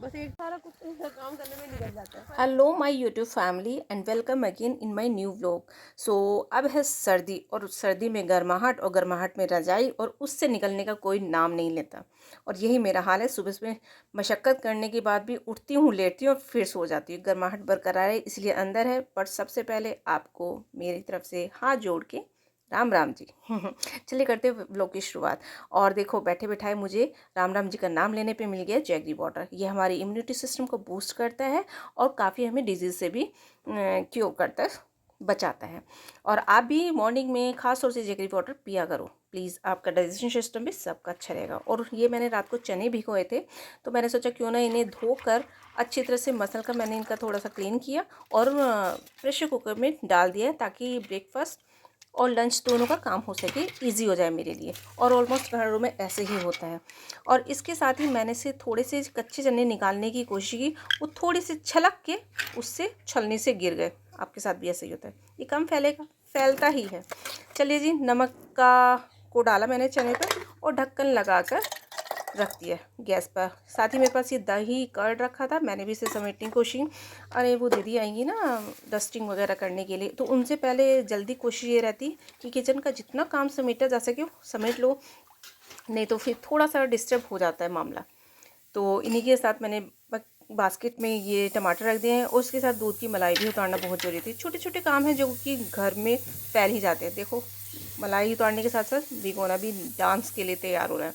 बस एक सारा कुछ काम करने में निकल जाता है। Hello my YouTube family and welcome again in my new vlog. So अब है सर्दी और सर्दी में गर्माहट और गर्माहट में रजाई और उससे निकलने का कोई नाम नहीं लेता। और यही मेरा हाल है। सुबह सुबह मशक्क़त करने के बाद भी उठती हूँ, लेटती हूँ और फिर सो जाती हूँ। गर्माहट बरकरार है इसलिए अंदर है। पर सबसे पहले आपको मेरी तरफ से हाथ जोड़ के राम राम जी। चलिए करते हैं व्लॉग की शुरुआत। और देखो बैठे बैठाए मुझे राम राम जी का नाम लेने पे मिल गया जैगरी वाटर। ये हमारी इम्यूनिटी सिस्टम को बूस्ट करता है और काफ़ी हमें डिजीज़ से भी क्योर करता है, बचाता है। और आप भी मॉर्निंग में ख़ास तौर से जैगरी वाटर पिया करो प्लीज़, आपका डाइजेशन सिस्टम भी सबका अच्छा रहेगा। और ये मैंने रात को चने भिगोए थे तो मैंने सोचा क्यों ना इन्हें धोकर अच्छी तरह से मसल कर मैंने इनका थोड़ा सा क्लीन किया और प्रेशर कुकर में डाल दिया ताकि ब्रेकफास्ट और लंच दोनों का काम हो सके, इजी हो जाए मेरे लिए। और ऑलमोस्ट घरों में ऐसे ही होता है। और इसके साथ ही मैंने से थोड़े से कच्चे चने निकालने की कोशिश की, वो थोड़ी सी छलक के उससे छलनी से गिर गए। आपके साथ भी ऐसे ही होता है, ये कम फैलेगा, फैलता ही है। चलिए जी, नमक को डाला मैंने चने पर और ढक्कन लगाकर रख दिया गैस पर। साथ ही मेरे पास ये दही कर्ड रखा था, मैंने भी इसे समेटने की कोशिश। अरे वो दीदी आएंगी ना डस्टिंग वगैरह करने के लिए, तो उनसे पहले जल्दी कोशिश ये रहती कि किचन का जितना काम समेटा जा सके समेट लो, नहीं तो फिर थोड़ा सा डिस्टर्ब हो जाता है मामला। तो इन्हीं के साथ मैंने बास्केट में ये टमाटर रख दिए हैं और उसके साथ दूध की मलाई भी उतारना बहुत ज़रूरी थी। छोटे छोटे काम हैं जो कि घर में फैल ही जाते हैं। देखो मलाई उतारने के साथ साथ भिगोना भी डांस के लिए तैयार हो रहा है।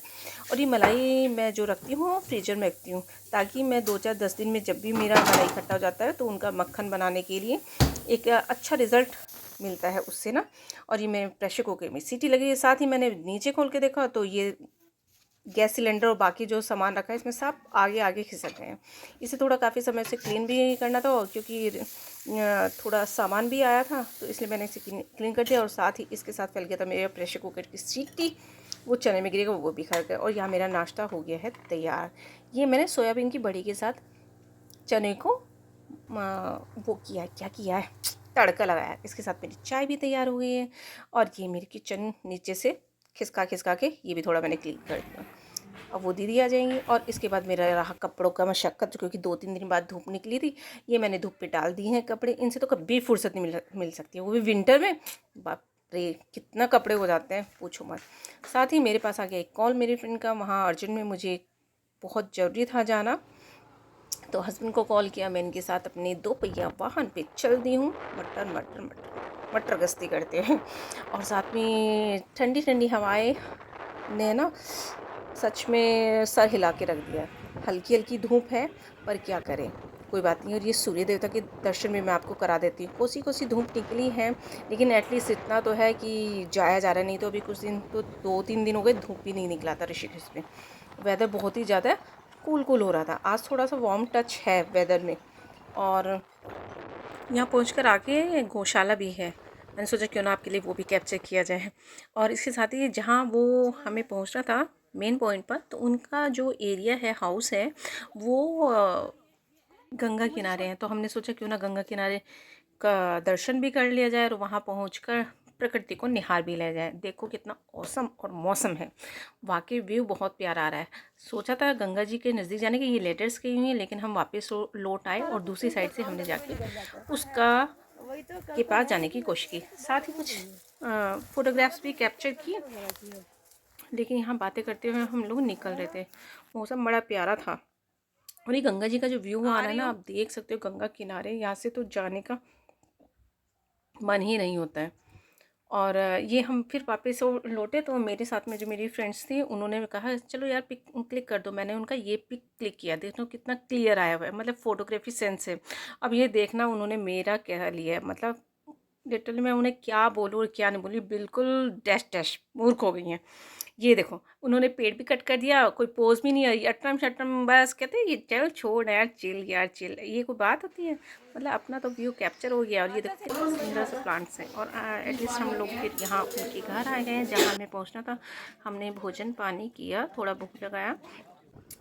और ये मलाई मैं जो रखती हूँ फ्रीजर में रखती हूँ ताकि मैं 2-4-10 दिन में जब भी मेरा मलाई इकट्ठा हो जाता है तो उनका मक्खन बनाने के लिए एक अच्छा रिज़ल्ट मिलता है उससे ना। और ये मेरे प्रेशर कुकर में सीटी लगी है। साथ ही मैंने नीचे खोल के देखा तो ये गैस सिलेंडर और बाकी जो सामान रखा है इसमें सब आगे आगे खिसक गए हैं। इसे थोड़ा काफ़ी समय से क्लीन भी करना था और क्योंकि थोड़ा सामान भी आया था तो इसलिए मैंने इसे क्लीन कर दिया। और साथ ही इसके साथ फैल गया था मेरे प्रेशर कुकर की सीटी, वो चने में गिरेगा वो भी खा गया। और यहाँ मेरा नाश्ता हो गया है तैयार। ये मैंने सोयाबीन की बड़ी के साथ चने को वो किया है, क्या किया है, तड़का लगाया। इसके साथ मेरी चाय भी तैयार हो गई है। और ये मेरी किचन नीचे से खिसका खिसका के ये भी थोड़ा मैंने क्लीन कर दिया। अब वो दीदी आ जाएंगी और इसके बाद मेरा रहा कपड़ों का मशक्क़त, क्योंकि 2-3 दिन बाद धूप निकली थी। ये मैंने धूप पे डाल दिए हैं कपड़े। इनसे तो कभी फुर्सत नहीं मिल सकती है, वो भी विंटर में। बाप रे कितना कपड़े हो जाते हैं, पूछो मत। साथ ही मेरे पास आ गया एक कॉल मेरी फ्रेंड का, वहाँ अर्जेंट में मुझे बहुत ज़रूरी था जाना। तो हस्बैंड को कॉल किया, मैं इनके साथ अपने 2 पहिया वाहन पे चल दी हूँ मटर मटर मटर मटर गश्ती करते हैं। और साथ में ठंडी ठंडी हवाएं ने ना सच में सर हिला के रख दिया। हल्की हल्की धूप है पर क्या करें, कोई बात नहीं। और ये सूर्य देवता के दर्शन भी मैं आपको करा देती हूँ। कोसी कोसी धूप निकली है लेकिन एटलीस्ट इतना तो है कि जाया जा रहा है। नहीं तो अभी कुछ दिन तो 2-3 दिन हो गए धूप भी नहीं निकला था ऋषिकेश में। वेदर बहुत ही ज़्यादा कूल कूल हो रहा था। आज थोड़ा सा वार्म टच है वेदर में। और यहाँ पहुँचकर आके गौशाला भी है, मैंने सोचा क्यों ना आपके लिए वो भी कैप्चर किया जाए। और इसके साथ ही जहाँ वो हमें पहुँचना था मेन पॉइंट पर, तो उनका जो एरिया है, हाउस है, वो गंगा किनारे हैं। तो हमने सोचा क्यों ना गंगा किनारे का दर्शन भी कर लिया जाए और वहाँ पहुँचकर प्रकृति को निहार भी लिया जाए। देखो कितना औसम और मौसम है, वाकई व्यू बहुत प्यारा आ रहा है। सोचा था गंगा जी के नज़दीक जाने की, ये लेटर्स की हुई है, लेकिन हम वापस लौट आए और दूसरी साइड से हमने जाके उसका वही तो के कल पास कहा जाने था की कि कोशिश की। साथ ही बारिश कुछ नहीं है। फोटोग्राफ्स भी कैप्चर की। वगैरह की है। लेकिन यहाँ बातें करते हुए हम लोग निकल रहे थे, मौसम बड़ा प्यारा था। और ये गंगा जी का जो व्यू आ आ रहा है रही ना, हूँ। आप देख सकते हो गंगा किनारे, यहाँ से तो जाने का मन ही नहीं होता है। और ये हम फिर वापस लौटे तो मेरे साथ में जो मेरी फ्रेंड्स थी उन्होंने कहा चलो यार पिक क्लिक कर दो। मैंने उनका ये पिक क्लिक किया, देखो कितना क्लियर आया हुआ है, मतलब फ़ोटोग्राफी सेंस है। अब ये देखना उन्होंने मेरा क्या लिया है, मतलब लिटरली मैं उन्हें क्या बोलूँ और क्या नहीं बोलूँ, बिल्कुल डैश डैश मूर्ख हो गई हैं। ये देखो उन्होंने पेड़ भी कट कर दिया, कोई पोज भी नहीं आई, अटरम शटरम, बस कहते हैं ये चल छोड़ यार, चिल यार चिल, ये कोई बात होती है। मतलब अपना तो व्यू कैप्चर हो गया। और ये देखो कितने सुंदर से प्लांट्स हैं। और एटलीस्ट हम लोग फिर यहाँ उनके घर आ गए हैं जहाँ हमें पहुँचना था। हमने भोजन पानी किया, थोड़ा भूख लगाया।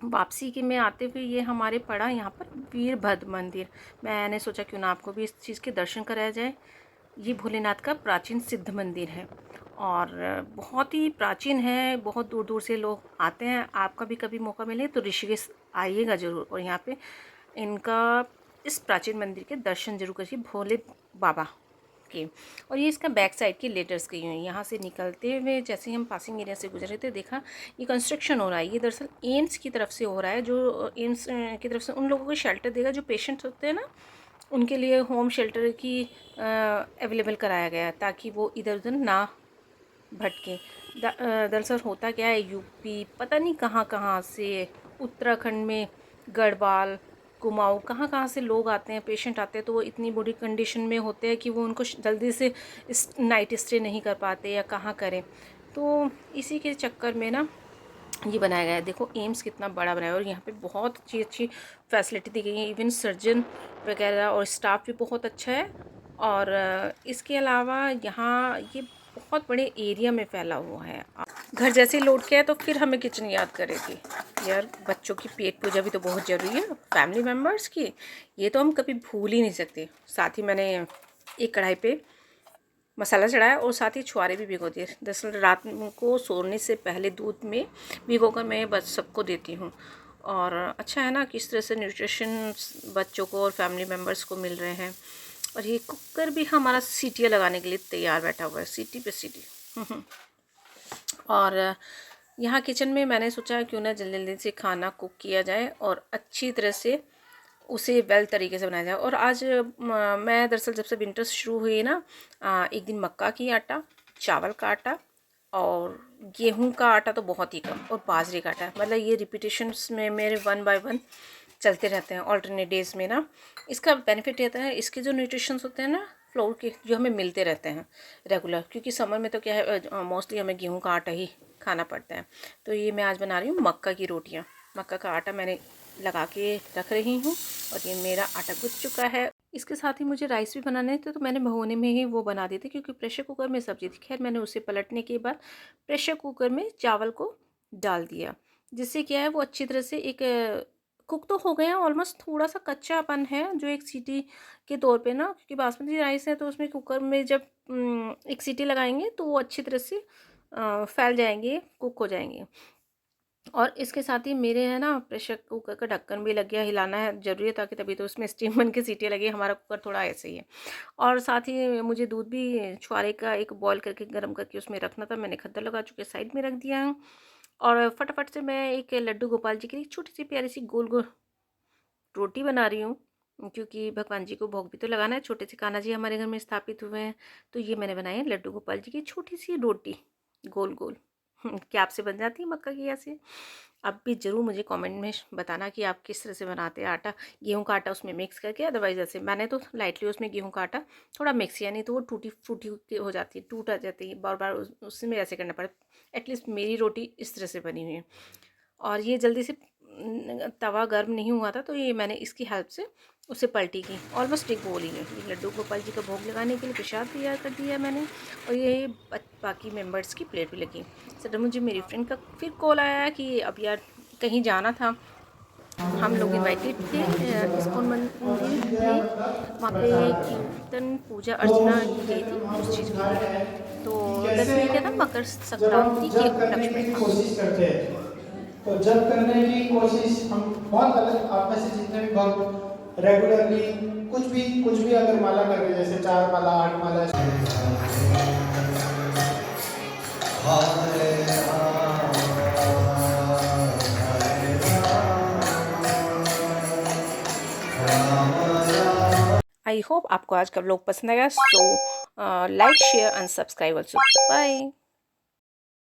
वापसी के में आते हुए ये हमारे पड़ा यहाँ पर वीरभद्र मंदिर। मैंने सोचा क्यों ना आपको भी इस चीज़ के दर्शन कराया जाए। ये भोलेनाथ का प्राचीन सिद्ध मंदिर है और बहुत ही प्राचीन है, बहुत दूर दूर से लोग आते हैं। आपका भी कभी मौका मिले तो ऋषिकेश आइएगा ज़रूर, और यहाँ पे इनका इस प्राचीन मंदिर के दर्शन जरूर करिए, भोले बाबा के। और ये इसका बैक साइड की लेटर्स गई हुई हैं। यहाँ से निकलते हुए जैसे ही हम पासिंग एरिया से गुजरे थे, देखा ये कंस्ट्रक्शन हो रहा है। ये दरअसल एम्स की तरफ से हो रहा है, जो एम्स की तरफ से उन लोगों को शेल्टर देगा जो पेशेंट्स होते हैं ना, उनके लिए होम शेल्टर की अवेलेबल कराया गया है, ताकि वो इधर उधर ना भटके। दरअसल होता क्या है, यूपी पता नहीं कहाँ कहाँ से, उत्तराखंड में गढ़वाल, कुमाऊँ, कहाँ कहाँ से लोग आते हैं, पेशेंट आते हैं, तो वो इतनी बुरी कंडीशन में होते हैं कि वो उनको जल्दी से नाइट स्टे नहीं कर पाते या कहाँ करें। तो इसी के चक्कर में ना ये बनाया गया है। देखो एम्स कितना बड़ा बनाया है, और यहाँ पे बहुत अच्छी अच्छी फैसिलिटी दी गई है। इवन सर्जन वगैरह और स्टाफ भी बहुत अच्छा है। और इसके अलावा यहाँ ये बहुत बड़े एरिया में फैला हुआ है। घर जैसे लौट के आए तो फिर हमें किचन याद करेगी। यार बच्चों की पेट पूजा भी तो बहुत ज़रूरी है, फैमिली मेम्बर्स की, ये तो हम कभी भूल ही नहीं सकते। साथ ही मैंने एक कढ़ाई पे मसाला चढ़ाया और साथ ही छुआरे भी भिगो दिए। दरअसल रात को सोने से पहले दूध में भिगो कर मैं बस सबको देती हूँ। और अच्छा है ना, किस तरह से न्यूट्रिशन बच्चों को और फैमिली मेम्बर्स को मिल रहे हैं। और ये कुकर भी हमारा सीटियाँ लगाने के लिए तैयार बैठा हुआ है, सीटी पे सीटी। और यहाँ किचन में मैंने सोचा क्यों ना जल्दी जल्दी से खाना कुक किया जाए और अच्छी तरह से उसे वेल तरीके से बनाया जाए। और आज मैं दरअसल जब से विंटर्स शुरू हुई ना, एक दिन मक्का की आटा, चावल का आटा और गेहूं का आटा तो बहुत ही कम, और बाजरे का आटा, मतलब ये रिपीटेशंस में मेरे 1 बाय 1 चलते रहते हैं ऑल्टरनेट डेज़ में ना। इसका बेनिफिट रहता है, इसके जो न्यूट्रिशंस होते हैं ना फ्लोर के, जो हमें मिलते रहते हैं रेगुलर, क्योंकि समर में तो क्या है मोस्टली हमें गेहूं का आटा ही खाना पड़ता है। तो ये मैं आज बना रही हूँ मक्का की रोटियाँ। मक्का का आटा मैंने लगा के रख रही हूँ, और ये मेरा आटा गुज चुका है। इसके साथ ही मुझे राइस भी बनाने थे, तो मैंने भगोने में ही वो बना दी थी, क्योंकि प्रेशर कुकर में सब्ज़ी थी। खैर मैंने उसे पलटने के बाद प्रेशर कुकर में चावल को डाल दिया, जिससे क्या है वो अच्छी तरह से एक कुक तो हो गया ऑलमोस्ट। थोड़ा सा कच्चापन है जो एक सीटी के तौर पे ना, क्योंकि बासमती राइस है तो उसमें कुकर में जब एक सीटी लगाएंगे तो वो अच्छी तरह से फैल जाएंगे, कुक हो जाएंगे। और इसके साथ ही मेरे है ना प्रेशर कुकर का ढक्कन भी लग गया, हिलाना है ज़रूरी है, ताकि तभी तो उसमें स्टीम बन के सीटी लगे। हमारा कुकर थोड़ा ऐसे ही है। और साथ ही मुझे दूध भी छुआरे का एक बॉयल करके गर्म करके उसमें रखना था, मैंने खद्दर लगा चुके साइड में रख दिया है। और फटाफट से मैं एक लड्डू गोपाल जी के लिए छोटी सी प्यारी सी गोल गोल रोटी बना रही हूँ, क्योंकि भगवान जी को भोग भी तो लगाना है। छोटे से कान्हा जी हमारे घर में स्थापित हुए हैं, तो ये मैंने बनाई है लड्डू गोपाल जी की छोटी सी रोटी गोल गोल। क्या आपसे बन जाती है मक्का की ऐसे? आप भी ज़रूर मुझे कमेंट में बताना कि आप किस तरह से बनाते हैं। आटा, गेहूं का आटा उसमें मिक्स करके, अदरवाइज ऐसे मैंने तो लाइटली उसमें गेहूं का आटा थोड़ा मिक्स किया, नहीं तो वो टूटी फूटी हो जाती है, टूट आ जाती है, बार बार उसमें ऐसे करना पड़े। एटलीस्ट मेरी रोटी इस तरह से बनी हुई है। और ये जल्दी से तवा गर्म नहीं हुआ था, तो ये मैंने इसकी हेल्प से उसे पलटी की। ऑलमोस्ट एक बोल ही है। ये लड्डू गोपाल जी का भोग लगाने के लिए प्रसाद तैयार कर दिया मैंने, और ये बाकी मेंबर्स की प्लेट भी लगी। सडन मुझे मेरी फ्रेंड का फिर कॉल आया कि अब यार कहीं जाना था। हम लोग इनवाइटेड थे इस्कॉन मंदिर में, वहाँ पे कीर्तन पूजा अर्चना की गई थी उस चीज़ के लिए। तो दरअसल ये क्या था, मकर संक्रांति के उपलक्ष्य में था। कोशिश करते हैं, तो जब करने की कोशिश हम बहुत अलग, आप में से जितने भी भक्त रेगुलरली कुछ भी अगर माला कर रहे हैं, जैसे 4 माला 8 माला, आई होप आपको आज का व्लॉग पसंद आएगा। So like share and subscribe also. Bye.